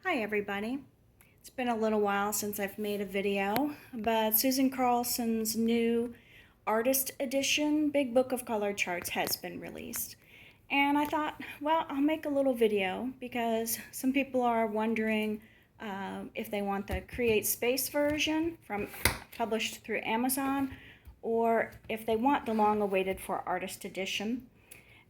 Hi everybody. It's been a little while since I've made a video, but Susan Carlson's new Artist Edition Big Book of Color Charts has been released. And I thought, well, I'll make a little video because some people are wondering if they want the Create Space version published through Amazon, or if they want the long-awaited for Artist Edition.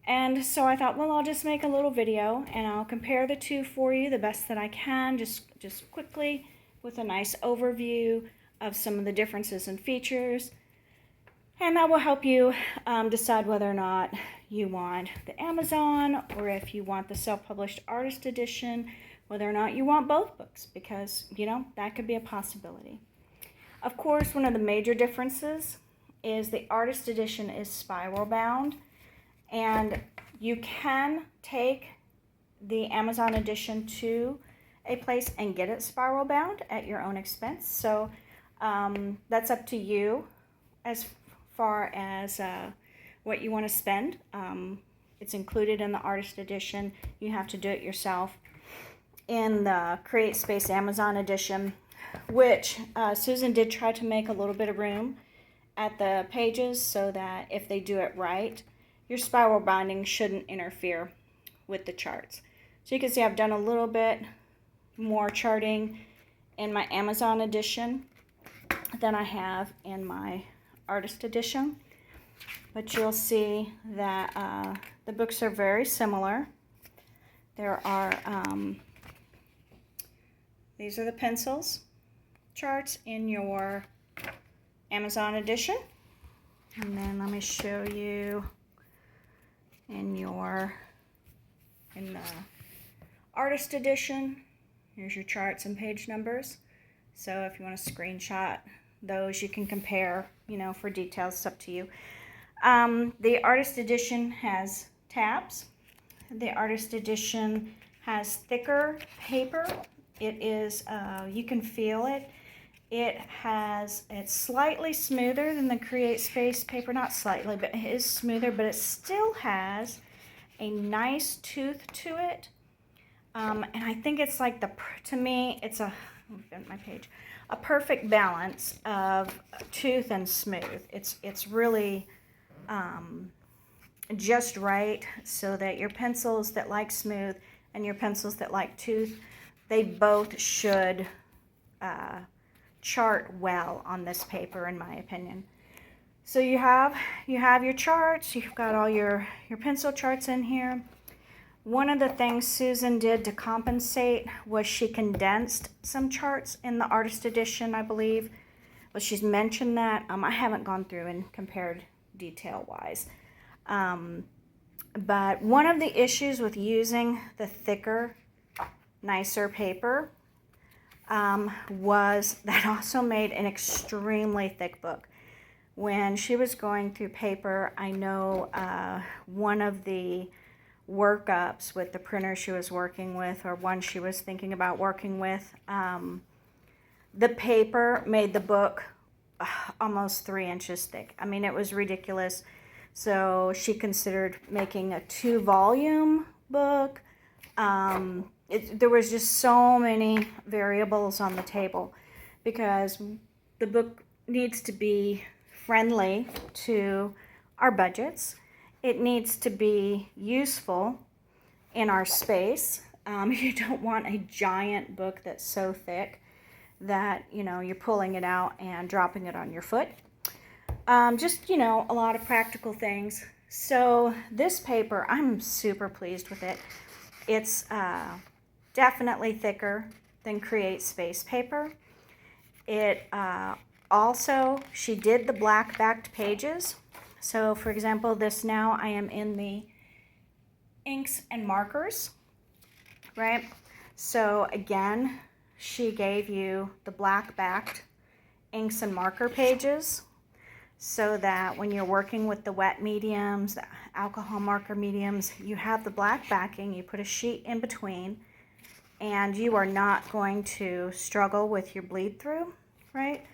And so I thought, well, I'll just make a little video and I'll compare the two for you the best that I can, just quickly, with a nice overview of some of the differences and features. And that will help you decide whether or not you want the Amazon or if you want the self-published Artist Edition, whether or not you want both books, because, you know, that could be a possibility. Of course, one of the major differences is the Artist Edition is spiral bound. And you can take the Amazon edition to a place and get it spiral bound at your own expense. So that's up to you as far as what you want to spend. It's included in the Artist Edition. You have to do it yourself. In the Create Space Amazon edition, which Susan did try to make a little bit of room at the pages so that if they do it right, your spiral binding shouldn't interfere with the charts. So you can see I've done a little bit more charting in my Amazon edition than I have in my Artist Edition. But you'll see that the books are very similar. There are, these are the pencils charts in your Amazon edition. And then let me show you in the Artist Edition. Here's your charts and page numbers. So if you want to screenshot those, you can compare, you know, for details. It's up to you. The Artist Edition has tabs. The Artist Edition has thicker paper. It is, you can feel it. It's slightly smoother than the Create Space paper, not slightly, but it is smoother, but it still has a nice tooth to it. And I think it's like to me, it's a perfect balance of tooth and smooth. It's really just right so that your pencils that like smooth and your pencils that like tooth, they both should chart well on this paper, in my opinion. So you have your charts. You've got all your pencil charts in here. One of the things Susan did to compensate was she condensed some charts in the Artist Edition, I believe. Well, she's mentioned that. I haven't gone through and compared detail-wise. But one of the issues with using the thicker, nicer paper was that also made an extremely thick book. When she was going through paper, I know one of the workups with the printer she was working with, or one she was thinking about working with, the paper made the book almost 3 inches thick. I mean, it was ridiculous. So she considered making a 2-volume book. There was just so many variables on the table because the book needs to be friendly to our budgets. It needs to be useful in our space. You don't want a giant book that's so thick that, you know, you're pulling it out and dropping it on your foot. Just, you know, a lot of practical things. So this paper, I'm super pleased with it. It's definitely thicker than Create Space paper. It also, she did the black backed pages. So for example, this now I am in the inks and markers, right? So again, she gave you the black backed inks and marker pages so that when you're working with the wet mediums, the alcohol marker mediums, you have the black backing, you put a sheet in between, and you are not going to struggle with your bleed through, right?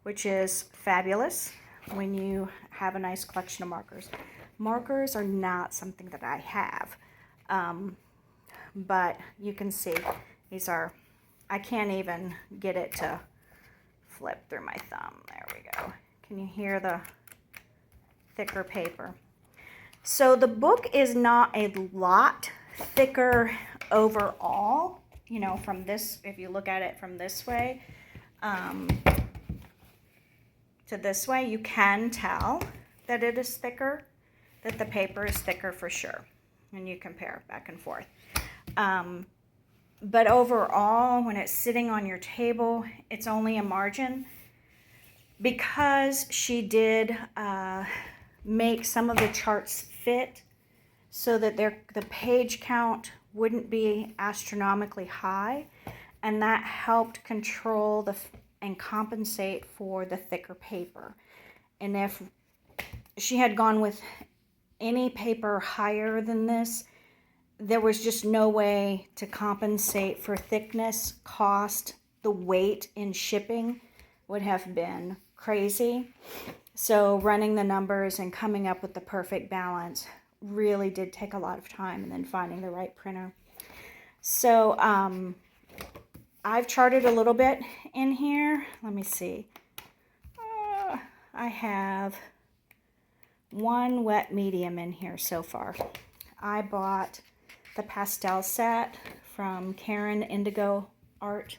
Which is fabulous when you have a nice collection of markers. Markers are not something that I have, but you can see these are I can't even get it to flip through my thumb. There we go. Can you hear the thicker paper? So the book is not a lot thicker overall, you know, from this, if you look at it from this way to this way, you can tell that it is thicker, that the paper is thicker for sure. And you compare back and forth. But overall, when it's sitting on your table, it's only a margin. Because she did make some of the charts fit so that the page count wouldn't be astronomically high, and that helped control and compensate for the thicker paper. And if she had gone with any paper higher than this, there was just no way to compensate for thickness, cost, the weight in shipping would have been crazy. So running the numbers and coming up with the perfect balance really did take a lot of time, and then finding the right printer. So I've charted a little bit in here. Let me see. I have one wet medium in here so far. I bought the pastel set from Karen Indigo Art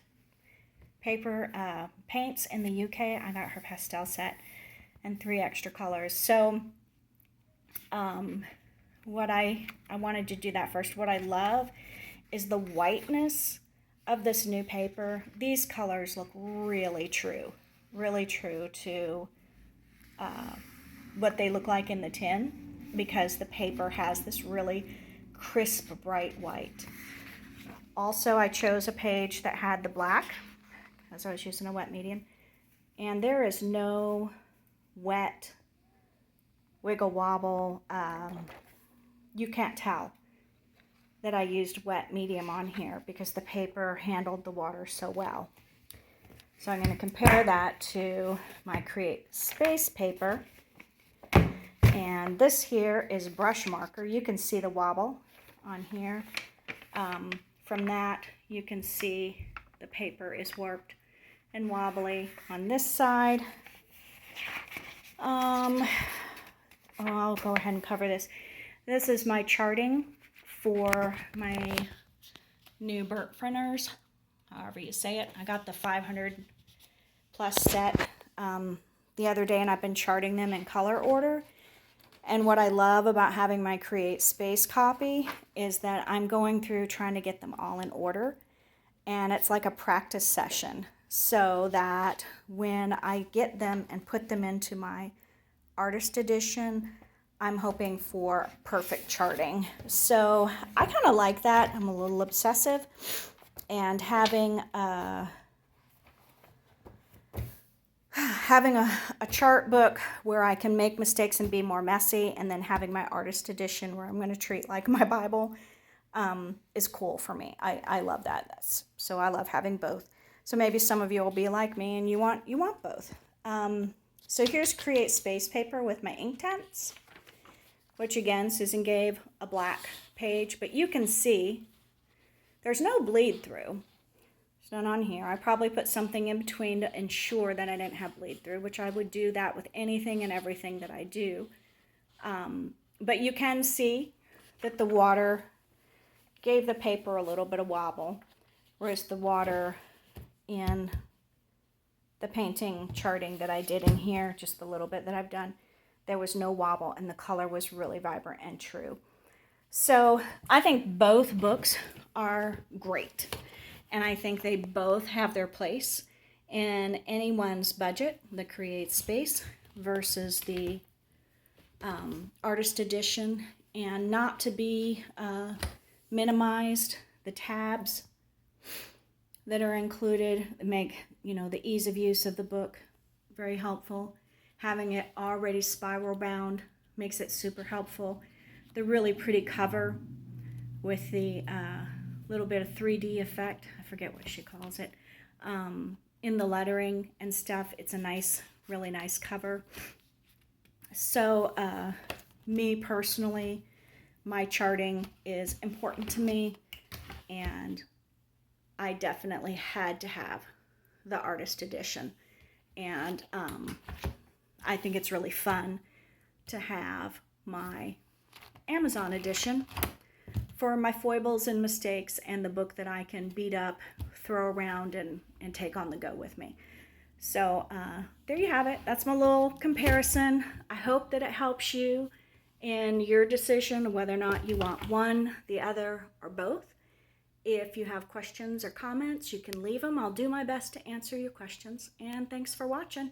Paper Paints in the UK. I got her pastel set and 3 extra colors. So what I wanted to do that first. What I love is the whiteness of this new paper. These colors look really true to what they look like in the tin, because the paper has this really crisp, bright white. Also, I chose a page that had the black, as I was using a wet medium, and there is no wet wiggle wobble. You can't tell that I used wet medium on here because the paper handled the water so well. So I'm going to compare that to my Create Space paper. And this here is brush marker. You can see the wobble on here. From that, you can see the paper is warped and wobbly on this side. I'll go ahead and cover this. This is my charting for my new Burt printers, however you say it. I got the 500 plus set the other day, and I've been charting them in color order. And what I love about having my Create Space copy is that I'm going through trying to get them all in order. And it's like a practice session, so that when I get them and put them into my artist edition, I'm hoping for perfect charting. So I kind of like that. I'm a little obsessive, and having a chart book where I can make mistakes and be more messy, and then having my artist edition where I'm going to treat like my Bible is cool for me. I love that. So I love having both. So maybe some of you will be like me and you want both. So here's Create Space paper with my Inktense, which again, Susan gave a black page, but you can see there's no bleed through. It's not on here. I probably put something in between to ensure that I didn't have bleed through, which I would do that with anything and everything that I do. But you can see that the water gave the paper a little bit of wobble, whereas the water in the painting charting that I did in here, just the little bit that I've done, there was no wobble, and the color was really vibrant and true. So I think both books are great, and I think they both have their place in anyone's budget, the Create Space versus the Artist Edition, and not to be minimized. The tabs that are included make, the ease of use of the book very helpful. Having it already spiral bound makes it super helpful. The really pretty cover with the little bit of 3D effect, I forget what she calls it, in the lettering and stuff. It's a nice, really nice cover. So me personally, my charting is important to me, and I definitely had to have the artist edition. And I think it's really fun to have my Amazon edition for my foibles and mistakes, and the book that I can beat up, throw around, and take on the go with me. So there you have it. That's my little comparison. I hope that it helps you in your decision whether or not you want one, the other, or both. If you have questions or comments, you can leave them. I'll do my best to answer your questions. And thanks for watching.